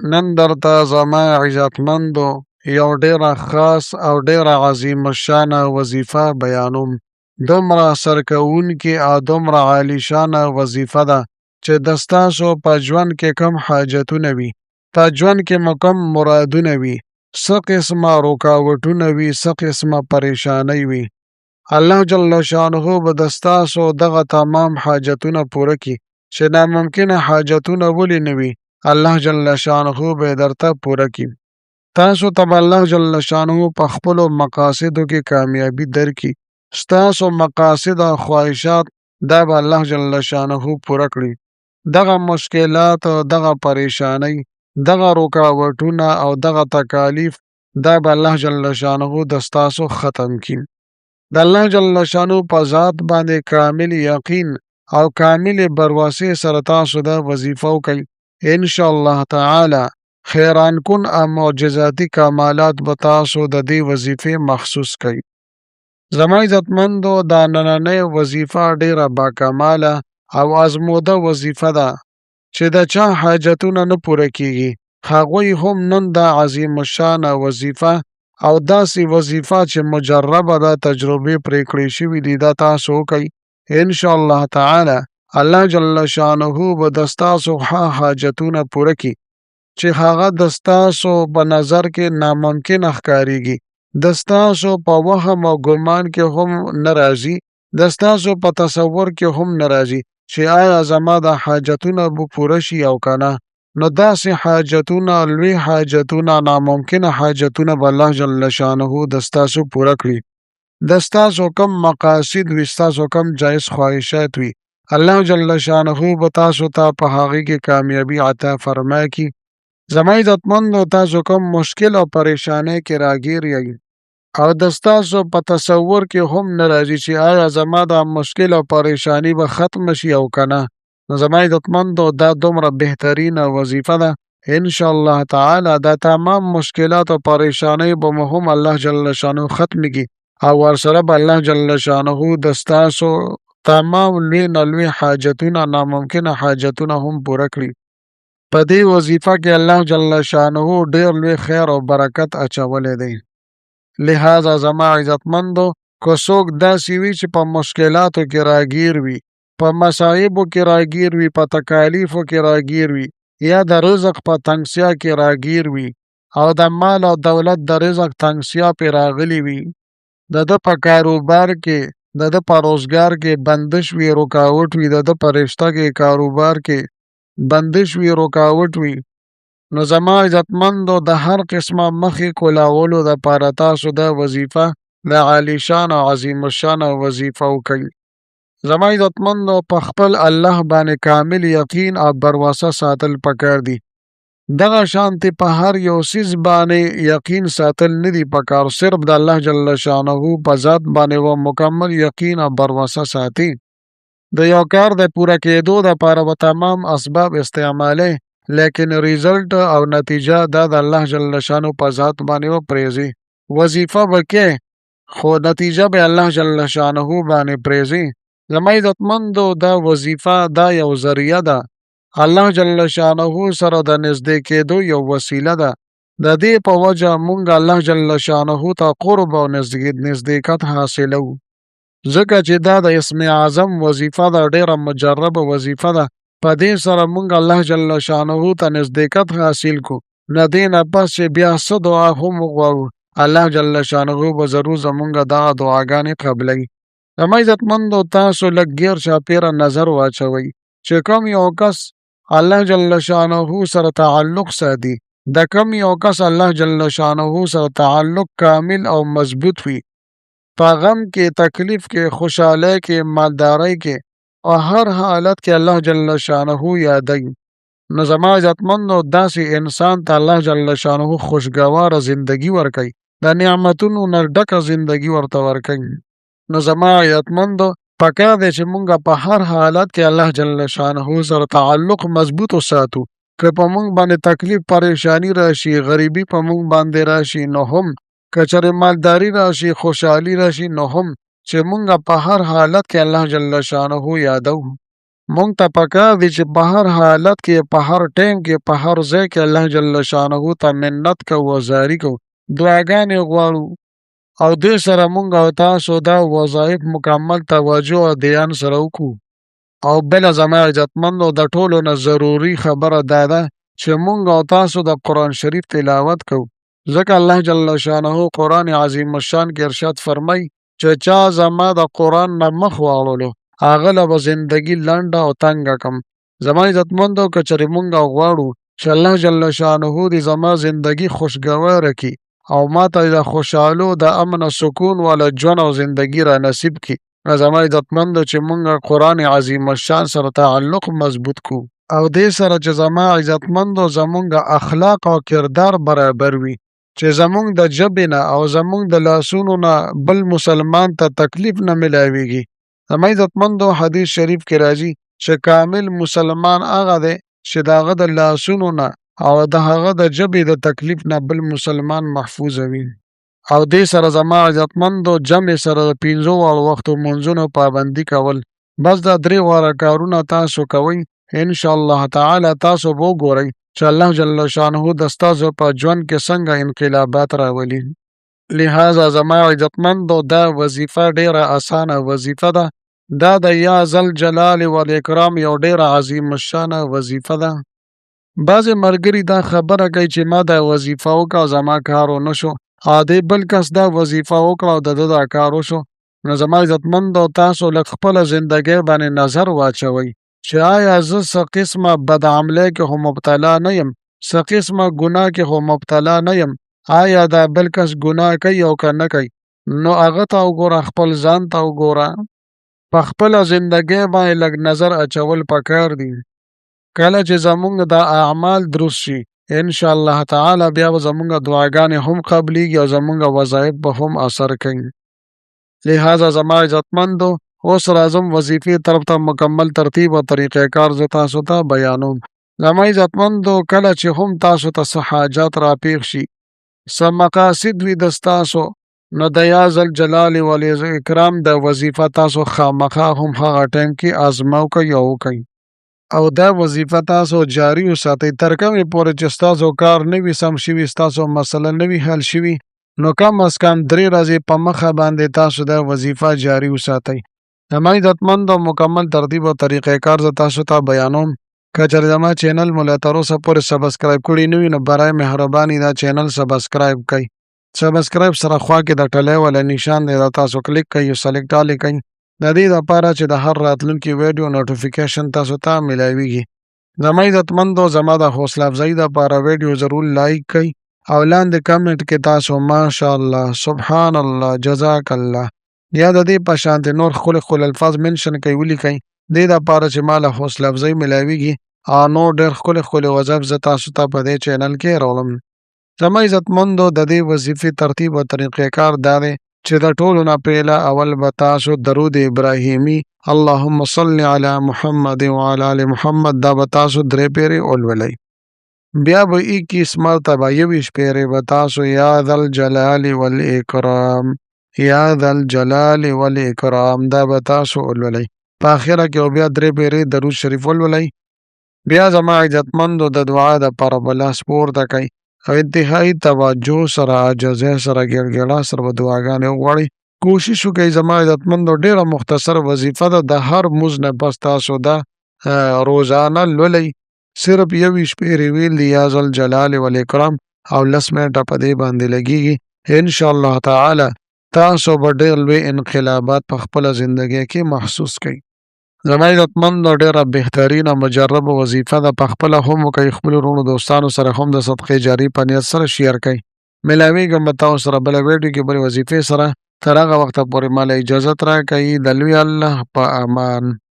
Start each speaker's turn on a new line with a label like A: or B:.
A: نن درته زما عزتمندو یو ډیره خاص او ډیره عظیم الشانه وظیفه بیانوم. دومره سرکوونکې او دومره عالیشانه وظیفه ده چې د ستاسو په ژوند کې کم حاجتونه وي، په ژوند کې مو کم مرادونه وي، څه قسمه رکاوټونه وي، څه قسمه پریشانۍ وي، الله جل شانه به د ستاسو دغه تمام حاجتونه پوره کړي. چې ناممکنه حاجتونه ولې نه وي، الله جل شانه به درته پوره کړي. تاسو ته به الله جل شانه په خپلو مقاصدو کې کامیابی درکړي. ستاسو مقاصد او خواهشات دا به الله جل شانه پوره کړي. دغه مشکلات او دغه پریشانۍ، دغه رکاوټونه او دغه تکالیف دا به الله جل شانه د ستاسو ختم کړي. د الله جل شانه په ذات باندې کامل یقین او کامل برواسه سره تاسو دا وظیفه وکړئ. ان شاء الله تعالی خیران کن او معجزاتی کمالات به تاسو د دې وظیفې مخصوص کړئ. زما عزتمندو دا نننۍ وظیفه ډیره باکماله او ازموده وظیفه ده چې د چا حاجتونه نه پوره کیږي. هغوی هم نن دا عظیم الشانه وظیفه او داسې وظیفه چې مجربه ده، تجربې پرې کړې شوي دي، دا تاسو وکئ. ان شاء الله تعالی الله جل شانه به د ستاسو حاجتونه پوره کړي چې هغه د ستاسو په نظر کې ناممکنه ښکارېږي، د ستاسو په وهم او ګمان کې هم نه راځي، د ستاسو په تصور کې هم نه راځي چې آیا زما د حاجتونه به پوره شي او که نه. نو داسې حاجتونه، لوی حاجتونه، ناممکنه حاجتونه به الله جل شانه د ستاسو پوره کړي. د ستاسو کم مقاصد وي، ستاسو کم جایز خواهشات وي، الله جل شانه به تاسو ته په هغې کې کامیابي عطا فرما کړي. زما عزتمندو تاسو کم مشکل او پریشانۍ کې راګیر یئ او د ستاسو په تصور کې هم نه راځي چې آیا زما دا مشکل او پریشانی به ختم شي او که نه. نو زما عزتمندو دا دومره بهترینه وظیفه ده. ان شاء الله تعالی دا تمام مشکلات او پریشانی به مو هم الله جل شانه ختم کړي او ورسره به الله جل شانه د ستاسو تمام لوی نه لوی حاجتونه، ناممکنه حاجتونه هم پوره کړي. په دې وظیفه کې الله جل شانه ډیر لوی خیر او برکت اچولی دی. لہذا زما عزتمندو که څوک داسې وي چې په مشکلاتو کې راګیر وي، په مصایبو کې راګیر وي، په تکالیفو کې راګیر وي، یا د رزق په تنګسیا کې راګیر وي او د مال او دولت د رزق تنګسیا پې راغلی وي، د ده په کاروبار کې، د ده په روزګار کې بندش وي، رکاوټ وي، د ده په رشته کې، کاروبار کې بندش وي، رکاوټ وي، نو زما عزتمندو د هر قسمه مخې کولاولو دپاره تاسو دا وظیفه، دا عالیشان او عظیم الشانه وظیفه وکئ. زما عزتمندو په خپل الله باندې کامل یقین او برواسه ساتل پکار دي. دغه شانتې په هر یو څیز باندې یقین ساتل نه دي پکار، صرف د الله جل شانه په ذات باندې و مکمل یقین او برواسه ساتي. د یو کار د پوره کېدو دپاره به تمام اسباب استعمالی، لیکن ریزلټ او نتیجه دا د الله جل شانه په ذات باندې وپریږي. وظیفه به کې خو نتیجه به الله جل شانه باندې پریږي. زما عزتمندو دا وظیفه دا یو ذریعه ده، الله جل شانه سره د نږدې کېدو یو وسیله ده. د دې په وجه مونږ الله جل شانه ته قرب او نزدېکت حاصلو، ځکه چې دا د اسم اعظم وظیفه ده، ډیره مجربه وظیفه ده. په دې سره مونږ الله جل شانه ته نزدېکت حاصل کو. نه دې نه پس چې بیا څه دعا هم وغواړو، الله جل شانه به ضرور زمونږ دغه دعاګانې قبلوي. زما عزتمندو تاسو لږ ګیر چاپېره نظر واچوئ چې کوم یو کس الله جل شانه سره تعلق ساتي، د کوم یو کس الله جل شانه سره تعلق کامل او مضبوط وي، په غم کې، تکلیف کې، خوشحالی کې، مالدارۍ کې او هر حالت کې الله جل شانه یادوي، نو زما عزتمندو داسې انسان ته الله جل شانه خوشګواره زندگی ورکوي، د نعمتونو نه ډکه زندگی ورته ورکوي. نو زما عزتمندو پکار دی چې مونږ په هر حالت کې الله جل شانه سره تعلق مضبوط وساتو. که په مونږ باندې تکلیف پریشانی راشي، غریبی په مونږ باندې راشي، نو هم که چېرې مالداري راشي، خوشحالي راشي، نو هم چې مونږ په هر حالت کې الله جل شانه یادو. مونږ ته پکار دي چې په هر حالت کې، په هر ټایم کې، په هر ځای کې الله جل شانه ته منت کوو او زاري کوو، دعاګانې غواړو او دې سره مونږ او تاسو دا وظایف مکمل توجه او دھیان سره وکړو. او بله زما عزتمندو د ټولو نه ضروري خبره دا ده چې مونږ او تاسو د قرآن شریف تلاوت کوو، ځکه الله جل شانه قرآن عظیم الشان کې ارشاد فرمای چې چا زما د قرآن نه مخ واړولو هغه له به زندګي لنډه او تنګه کم. زما عزتمندو که چېرې مونږ غواړو چې الله جل شانه دې زما زندګي خوشګواره کړي او ما ته د خوشحالو د امن او سکون والا ژوند او زندګي را نصیب کړي، نو زما عزتمندو چې مونږ قرآن عظیم الشان سره تعلق مضبوط کو او دې سره چې زما عزتمندو زمونږ اخلاق او کردار برابر وي، چې زمونږ د ژبې نه او زمونږ د لاسونو نه بل مسلمان ته تکلیف نه ملاویږي. زما عزتمندو حدیث شریف کې راځي چې کامل مسلمان هغه دی چې د هغه د لاسونو نه او د هغه د ژبې د تکلیف نه بل مسلمان محفوظ وي. او دې سره زما عزتمندو جمع سره د 5 واړو وختو منځونو پابندي کول، بس دا 3 غوره کارونه تاسو کوئ، ان شاء الله تعالی تاسو به وګورئ چې الله جل شانه د ستاسو په ژوند کې څنګه انقلابات راولي. لہذا زما عزتمندو دا وظیفه ډیره اسانه وظیفه ده، دا د یا ذل جلال والاکرام یو ډیره عظیم الشانه وظیفه ده. بعضې ملګري دا خبره کوي چې ما دا وظیفه وکړه او زما کار ونه شو، او دې بل کس دا وظیفه وکړه او د ده دا کار وشو. نو زما عزتمندو تاسو لږ خپله زندګۍ باندې نظر واچوئ چې آیا زه څه قسمه بد عملۍ کې خو مبتلا نه یم، څه قسمه ګناه کې خو مبتلا نه یم، آیا دا بل کس ګناه کوي او که نه کوي؟ نو هغه ته وګوره، خپل ځان ته وګوره، په خپله زندګۍ باندې لږ نظر اچول پکار دي. کله چې زمونږ دا اعمال درست شي ان شاء الله تعالی بیا به زمونږ دعاګانې هم قبلیږي او زمونږ وظایف به هم اثر کوي. لہذا زما عزتمندو اوس راځم وظیفې طرف ته مکمل ترتیب او طریقې کار زه تاسو ته بیانوم. زما عزتمندو کله چې هم تاسو ته څه حاجات راپېښ شي، څه مقاصد وي د ستاسو، نو د یا ذوالجلال والاکرام د وظیفه تاسو خامخا هم هغه ټایم کې آزمو کوئ او وکئ، او دا وظیفه تاسو جاری وساتئ تر کومې پورې چې ستاسو کار نه وي سم شوي، ستاسو مسله نه وي حل شوي، نو کم از کم 3 ورځې په مخه باندې تاسو دا وظیفه جاری وساتئ. زما عزتمندو مکمل ترتیب او طریقې کار زه تاسو ته بیانوم. که چېرې زما چینل مو لا تر اوسه پورې سبسکرایب کړی نه وي نو برای مهرباني دا چینل سبسکرایب کړئ. سبسکرایب سره خوا کې د ټلۍ والا نشان دی، دا تاسو کلیک کړئ او سلیکټ آل یې کړئ، د دې دپاره چې د هر راتلونکي ویډیو نوټیفیکیشن تاسو ته ملاویږي. زما عزتمندو زما د حوصله افزایي دپاره ویډیو ضرور لایک کړئ او لاندې کمنټ کې تاسو ماشاءالله، سبحان الله، جزاک الله یا د دې په شانتې نور ښکلي الفاظ منشن کوئ ولیکئ، دې دپاره چې ما له حوصله افزایي ملاویږي او نور ډېر ښکلي وظایف زه تاسو ته په دې چینل کې راولم. زما عزتمندو د دې وظیفې ترتیب او طریقې کار دا دی چې د ټولو نه پهله اول به تاسو درود ابراهیمي اللهم صل علی محمد وعلى آل محمد دا به تاسو 3 پیرې ولولئ. بیا به 21 مرتبه 21 پیرې به تاسو یا ذوالجلال والاکرام، یا ذوالجلال والاکرام دا به تاسو ولولئ. په اخره کې بیا 3 پیرې درود شریف ولولئ. بیا زما عزتمندو د دعا دپاره به لاس پورته کئ او انتهایی توجه سره، عاجزۍ سره، ګړګړا سره به دعاګانې وغواړئ. کوشش وکئ زما عزتمندو ډېره مختصر وظیفه ده، د هر مونځ نه پس تاسو دا روزانه لولئ، صرف 21 پیرې ویل دي یا ذوالجلال والاکرام او 10 منټه په دې باندې لګیږي. ان شاء الله تعالی تاسو به ډېر لوی انقلابات په خپله زندګۍ کې محسوس کئ. زما عزتمندو ډېره بهترینه مجربه وظیفه ده، په خپله هم وکئ، خپلو وروڼو دوستانو سره هم د صدقې جاري په نیت سره شیر کئ. ملاویږم به تاسو سره بله ویډیو کې بلې وظیفې سره، تر هغه وخته پورې ماله اجازت راکئ. د لوی الله په امان.